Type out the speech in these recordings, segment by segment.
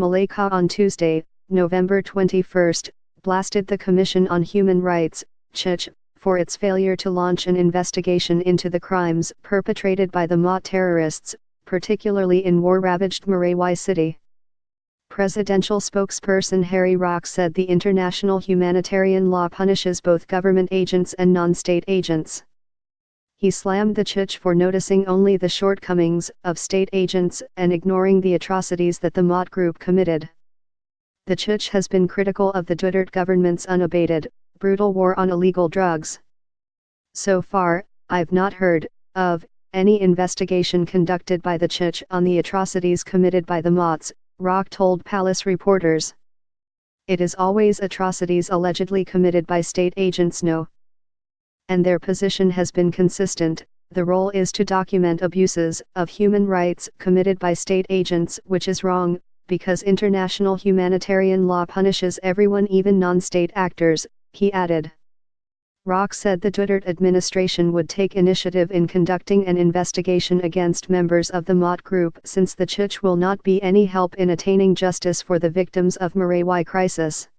Malaysia on Tuesday, November 21, blasted the Commission on Human Rights, CHR, for its failure to launch an investigation into the crimes perpetrated by the Maute terrorists, particularly in war-ravaged Marawi City. Presidential spokesperson Harry Roque said the international humanitarian law punishes both government agents and non-state agents. He slammed the CHR for noticing only the shortcomings of state agents and ignoring the atrocities that the Maute group committed. The CHR has been critical of the Duterte government's unabated, brutal war on illegal drugs. So far, I've not heard of any investigation conducted by the CHR on the atrocities committed by the Mautes, Roque told Palace reporters. It is always atrocities allegedly committed by state agents, no. And their position has been consistent. The role is to document abuses of human rights committed by state agents, which is wrong, because international humanitarian law punishes everyone, even non-state actors, he added. Roque said the Duterte administration would take initiative in conducting an investigation against members of the Maute group, since the CHR will not be any help in attaining justice for the victims of Marawi crisis.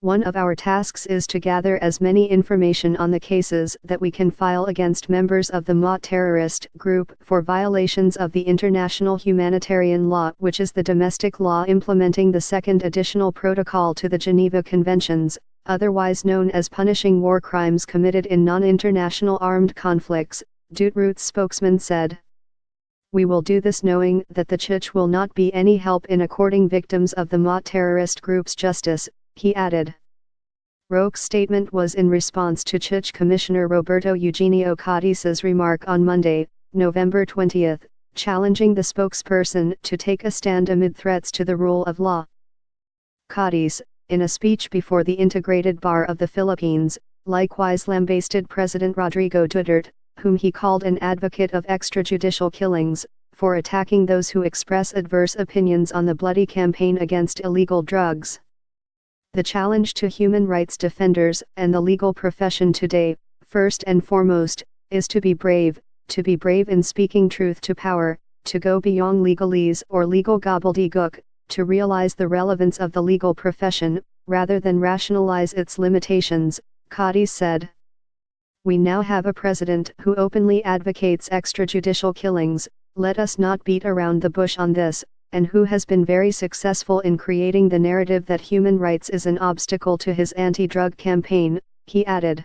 One of our tasks is to gather as many information on the cases that we can file against members of the Maute terrorist group for violations of the international humanitarian law, which is the domestic law implementing the second additional protocol to the Geneva Conventions, otherwise known as punishing war crimes committed in non-international armed conflicts, Duterote's spokesman said. We will do this knowing that the CHR will not be any help in according victims of the Maute terrorist group's justice, he added. Roque's statement was in response to CHR Commissioner Roberto Eugenio Cadiz's remark on Monday, November 20, challenging the spokesperson to take a stand amid threats to the rule of law. Cadiz, in a speech before the Integrated Bar of the Philippines, likewise lambasted President Rodrigo Duterte, whom he called an advocate of extrajudicial killings, for attacking those who express adverse opinions on the bloody campaign against illegal drugs. The challenge to human rights defenders and the legal profession today, first and foremost, is to be brave in speaking truth to power, to go beyond legalese or legal gobbledygook, to realize the relevance of the legal profession, rather than rationalize its limitations, Cadiz said. We now have a president who openly advocates extrajudicial killings, let us not beat around the bush on this, and who has been very successful in creating the narrative that human rights is an obstacle to his anti-drug campaign, he added.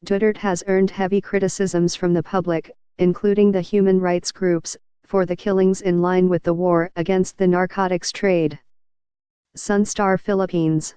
Duterte has earned heavy criticisms from the public, including the human rights groups, for the killings in line with the war against the narcotics trade. Sunstar Philippines.